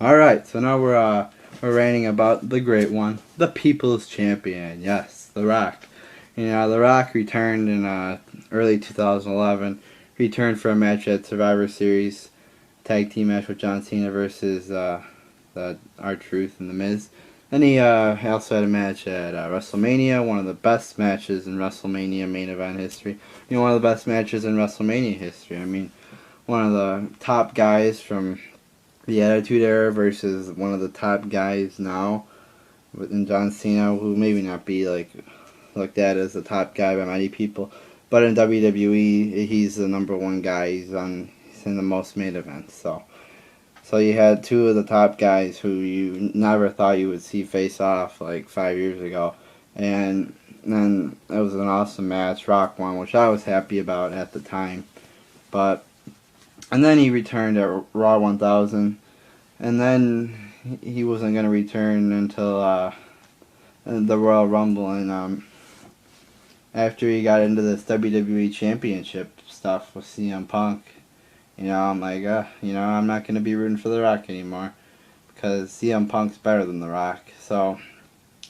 Alright, so now we're ranting about the great one, the People's Champion. Yes, The Rock. The Rock returned in early 2011. Returned for a match at Survivor Series, tag team match with John Cena versus R-Truth and The Miz. Then he also had a match at WrestleMania, one of the best matches in WrestleMania main event history. One of the best matches in WrestleMania history. I mean, one of the top guys from the Attitude Era versus one of the top guys now, in John Cena, who maybe not be looked at as the top guy by many people, but in WWE he's the number one guy. He's in the most main events. So you had two of the top guys who you never thought you would see face off like 5 years ago, and then it was an awesome match. Rock won, which I was happy about at the time, and then he returned at Raw 1000, and then he wasn't going to return until the Royal Rumble, and after he got into this WWE Championship stuff with CM Punk, I'm like, I'm not going to be rooting for The Rock anymore, because CM Punk's better than The Rock. So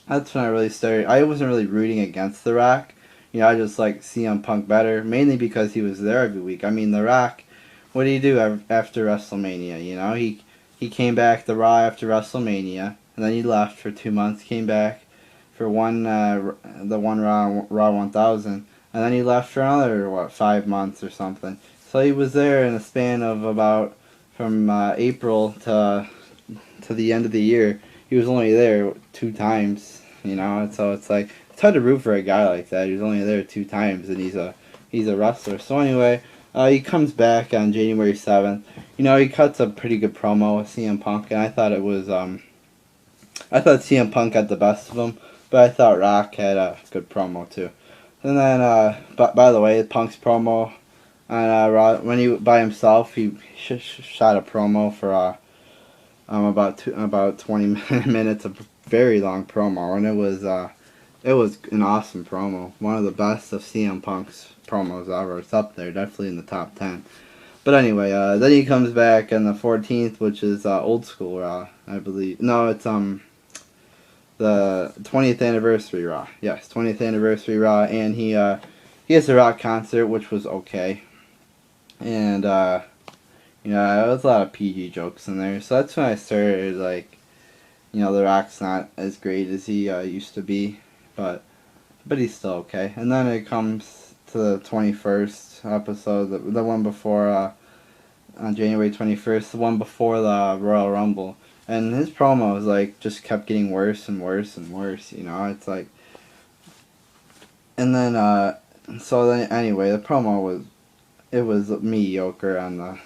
that's when I really started. I wasn't really rooting against The Rock. I just like CM Punk better, mainly because he was there every week. I mean, The Rock, what did he do after WrestleMania? He came back to Raw after WrestleMania, and then he left for 2 months, came back for the one Raw 1000, and then he left for another, 5 months or something. So he was there in a span of about, from April to the end of the year. He was only there 2 times, so it's like, it's hard to root for a guy like that. He was only there 2 times, and he's a wrestler. So anyway, he comes back on January 7th. He cuts a pretty good promo with CM Punk, and I thought CM Punk got the best of him, but I thought Rock had a good promo too. And then, by the way, Punk's promo on Raw, when he by himself, he shot a promo for about 20 minutes, a very long promo, and it was an awesome promo, one of the best of CM Punk's promos ever. It's up there, definitely in the top 10. But anyway, then he comes back on the 14th, which is old school Raw, I believe. No, it's the 20th anniversary Raw. Yes, 20th anniversary Raw, and he has a rock concert, which was okay, and there was a lot of PG jokes in there. So that's when I started The Rock's not as great as he used to be, but he's still okay. And then it comes to the 21st episode, the one before, on January 21st, the one before the Royal Rumble. And his promos, just kept getting worse and worse and worse, it's like... And then, so then, anyway, the promo was mediocre on the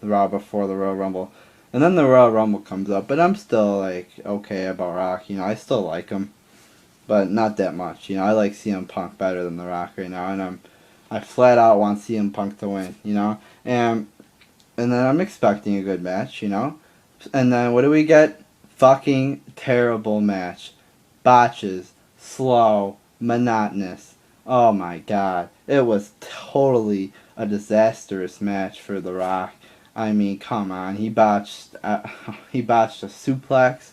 Raw before the Royal Rumble. And then the Royal Rumble comes up, but I'm still, okay about Rock, I still like him, but not that much, I like CM Punk better than The Rock right now, and I flat out want CM Punk to win, and then I'm expecting a good match, and then what do we get? Fucking terrible match. Botches. Slow. Monotonous. Oh my god. It was totally a disastrous match for The Rock. I mean, come on. He botched a suplex.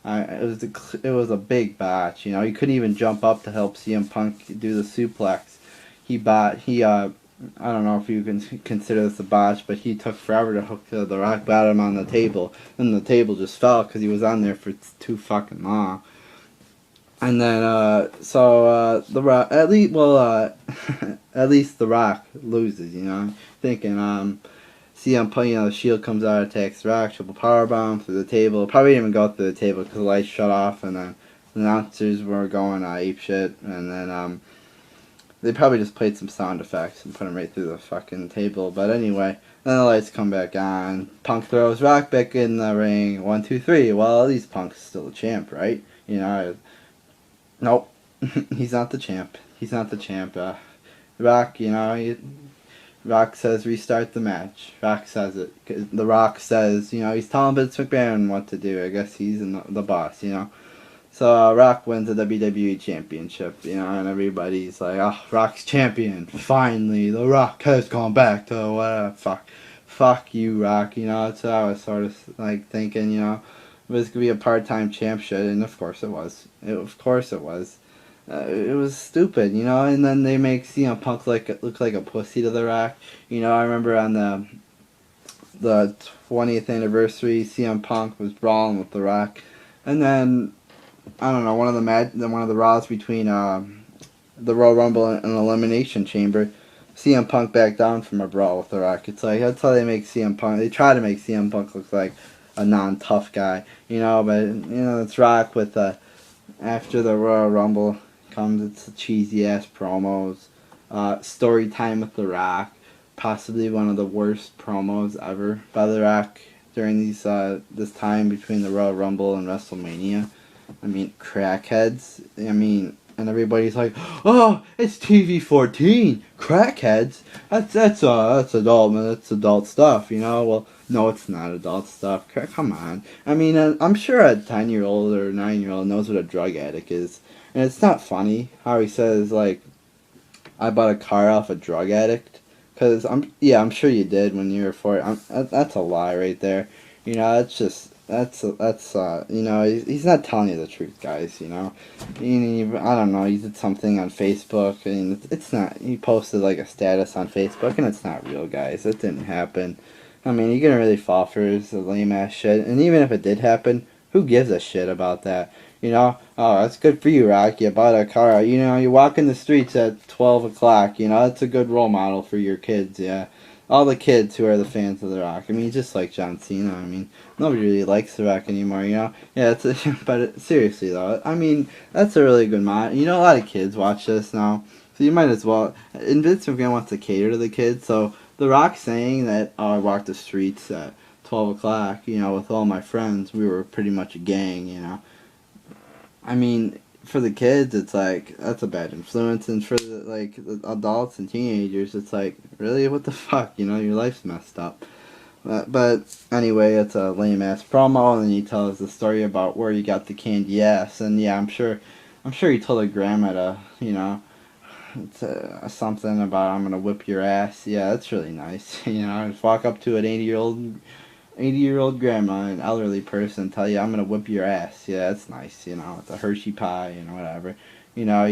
It was a big botch. He couldn't even jump up to help CM Punk do the suplex. I don't know if you can consider this a botch, but he took forever to hook The Rock bottom on the table, and the table just fell because he was on there for too fucking long. And then, The Rock, at least The Rock loses, thinking, CM Punk, the Shield comes out, attacks The Rock, triple powerbomb through the table. Probably didn't even go through the table because the lights shut off, and then the announcers were going apeshit, and then, they probably just played some sound effects and put them right through the fucking table. But anyway, then the lights come back on. Punk throws Rock back in the ring. 1, 2, 3. Well, at least Punk's still the champ, right? Nope. He's not the champ. He's not the champ. Rock, Rock says restart the match. Rock says it. The Rock says, he's telling Vince McMahon what to do. I guess he's the boss, So Rock wins the WWE Championship, and everybody's like, oh, Rock's champion. Finally, The Rock has gone back to whatever. fuck you, Rock. You know, that's what I was sort of like thinking. You know, it was gonna be a part-time champ shit, and of course it was. Of course it was. It was stupid, you know. And then they make CM Punk look like a pussy to the Rock. You know, I remember on the 20th anniversary, CM Punk was brawling with the Rock, and then I don't know, one of the Raws between the Royal Rumble and Elimination Chamber, CM Punk backed down from a brawl with The Rock. It's like, that's how they make CM Punk. They try to make CM Punk look like a non-tough guy, you know, but, you know, it's Rock with, after the Royal Rumble comes, it's cheesy-ass promos, story time with The Rock, possibly one of the worst promos ever by The Rock during this time between the Royal Rumble and WrestleMania. I mean, crackheads, and everybody's like, oh, it's TV-14, crackheads. That's adult, man. That's adult stuff, you know. Well, no, it's not adult stuff. Come on. I mean, I'm sure a 10-year-old or 9-year-old knows what a drug addict is, and it's not funny how he says like, I bought a car off a drug addict, because I'm sure you did when you were 4. That's a lie right there. You know, it's just. That's you know, he's not telling you the truth, guys, you know. I don't know, he did something on Facebook, and it's not, he posted like a status on Facebook, and it's not real, guys. It didn't happen. I mean, you're gonna really fall for his lame ass shit, and even if it did happen, who gives a shit about that? You know, oh, that's good for you, Rock. You bought a car. You know, you walk in the streets at 12 o'clock, you know, that's a good role model for your kids, yeah. All the kids who are the fans of The Rock. I mean, just like John Cena. I mean, nobody really likes The Rock anymore, you know? Yeah, but seriously, though, I mean, that's a really good mod. You know, a lot of kids watch this now, so you might as well. And Vince McMahon wants to cater to the kids, so The Rock saying that, oh, I walked the streets at 12 o'clock, you know, with all my friends, we were pretty much a gang, you know? I mean, for the kids, it's like, that's a bad influence, and for the adults and teenagers, it's like, really, what the fuck, you know, your life's messed up. But anyway, it's a lame ass promo, and then he tells the story about where you got the candy ass, and yeah, I'm sure he told a grandma to, you know, it's something about I'm gonna whip your ass. Yeah, that's really nice. You know, just walk up to an 80-year-old grandma, an elderly person, tell you I'm gonna whip your ass. Yeah, that's nice. You know, it's a Hershey pie and whatever. You know,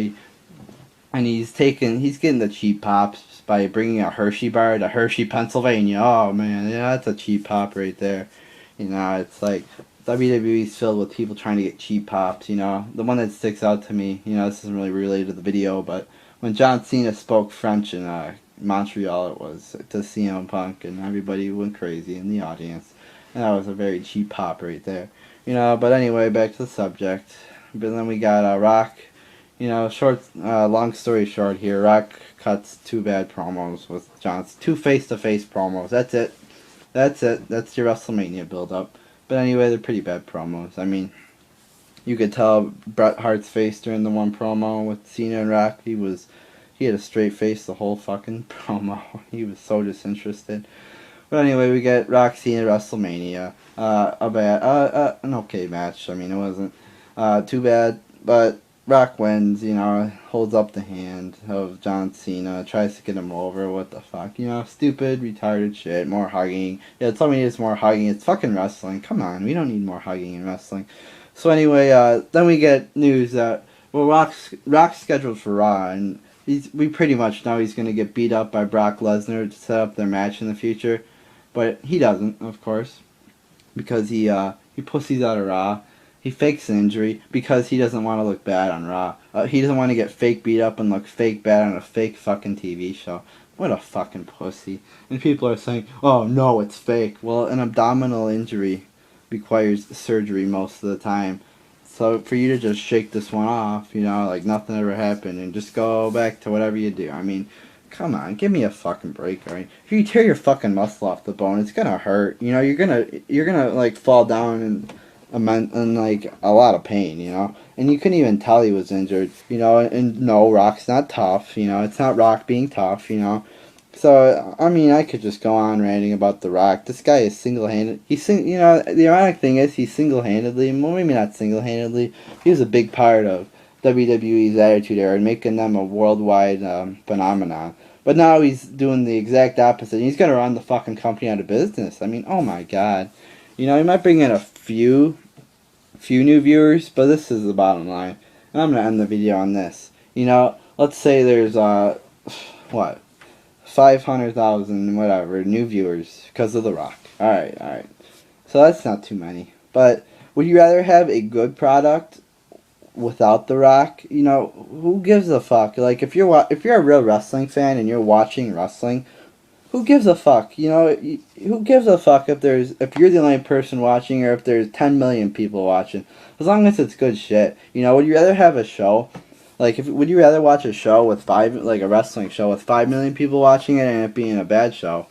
he's getting the cheap pops by bringing a Hershey bar to Hershey, Pennsylvania. Oh man, yeah, that's a cheap pop right there. You know, it's like WWE's filled with people trying to get cheap pops. You know, the one that sticks out to me, you know, this isn't really related to the video, but when John Cena spoke French in Montreal, it was to CM Punk, and everybody went crazy in the audience. And that was a very cheap pop right there. You know, but anyway, back to the subject. But then we got Rock. You know, long story short here, Rock cuts 2 bad promos with Johnson. 2 face-to-face promos. That's it. That's your WrestleMania build-up. But anyway, they're pretty bad promos. I mean, you could tell Bret Hart's face during the one promo with Cena and Rock. He had a straight face the whole fucking promo. He was so disinterested. But anyway, we get Rock Cena WrestleMania. An okay match. I mean, it wasn't too bad, but Rock wins, you know, holds up the hand of John Cena, tries to get him over. What the fuck, you know, stupid, retarded shit. More hugging. Yeah, tell me it's more hugging. It's fucking wrestling. Come on, we don't need more hugging in wrestling. So anyway, then we get news that, well, Rock's scheduled for Raw, and we pretty much know he's going to get beat up by Brock Lesnar to set up their match in the future. But he doesn't, of course, because he pussies out of Raw. He fakes an injury because he doesn't want to look bad on Raw. He doesn't want to get fake beat up and look fake bad on a fake fucking TV show. What a fucking pussy. And people are saying, oh no, it's fake. Well, an abdominal injury requires surgery most of the time. So for you to just shake this one off, you know, like nothing ever happened, and just go back to whatever you do. I mean, come on, give me a fucking break, alright? If you tear your fucking muscle off the bone, it's gonna hurt. You know, you're gonna like fall down and like a lot of pain, you know. And you couldn't even tell he was injured, you know. And no, Rock's not tough, you know. It's not Rock being tough, you know. So I mean, I could just go on ranting about The Rock. This guy is single-handed. You know, the ironic thing is he's single-handedly, well, maybe not single-handedly. He was a big part of WWE's Attitude Era and making them a worldwide phenomenon. But now he's doing the exact opposite. He's gonna run the fucking company out of business. I mean, oh my god. You know, he might bring in a few new viewers, but this is the bottom line. And I'm gonna end the video on this. You know, let's say there's what, 500,000 whatever new viewers because of The Rock. All right. So that's not too many. But would you rather have a good product without The Rock? You know, who gives a fuck? Like if you're a real wrestling fan and you're watching wrestling, who gives a fuck? You know, who gives a fuck if you're the only person watching or if there's 10 million people watching? As long as it's good shit. You know, would you rather have a show? Like, would you rather watch a show with a wrestling show with 5 million people watching it and it being a bad show?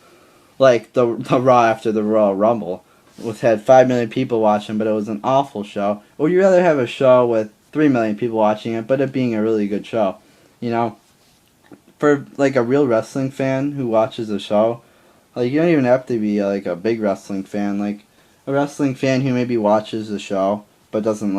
Like the Raw after the Royal Rumble, which had 5 million people watching, but it was an awful show. Or would you rather have a show with 3 million people watching it, but it being a really good show? You know? For like a real wrestling fan who watches a show, like you don't even have to be like a big wrestling fan. Like a wrestling fan who maybe watches the show but doesn't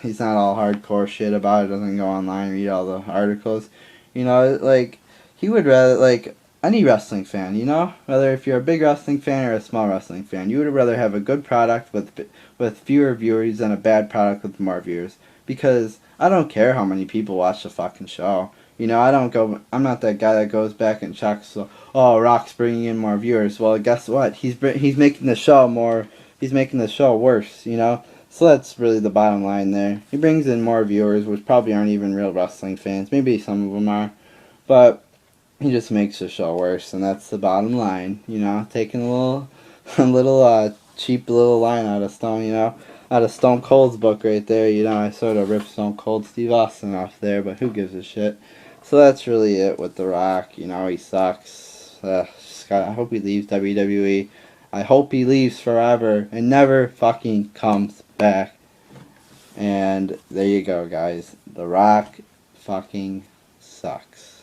he's not all hardcore shit about it, doesn't go online read all the articles. You know, like he would rather like any wrestling fan. You know, whether if you're a big wrestling fan or a small wrestling fan, you would rather have a good product with fewer viewers than a bad product with more viewers. Because I don't care how many people watch the fucking show. You know, I'm not that guy that goes back and checks, so, oh, Rock's bringing in more viewers. Well, guess what? He's making the show worse, you know? So that's really the bottom line there. He brings in more viewers, which probably aren't even real wrestling fans. Maybe some of them are. But he just makes the show worse, and that's the bottom line, you know? Taking a little cheap little line out of Stone, you know? Out of Stone Cold's book right there, you know? I sort of ripped Stone Cold Steve Austin off there, but who gives a shit? So that's really it with The Rock. You know, he sucks. I hope he leaves WWE. I hope he leaves forever and never fucking comes back. And there you go, guys. The Rock fucking sucks.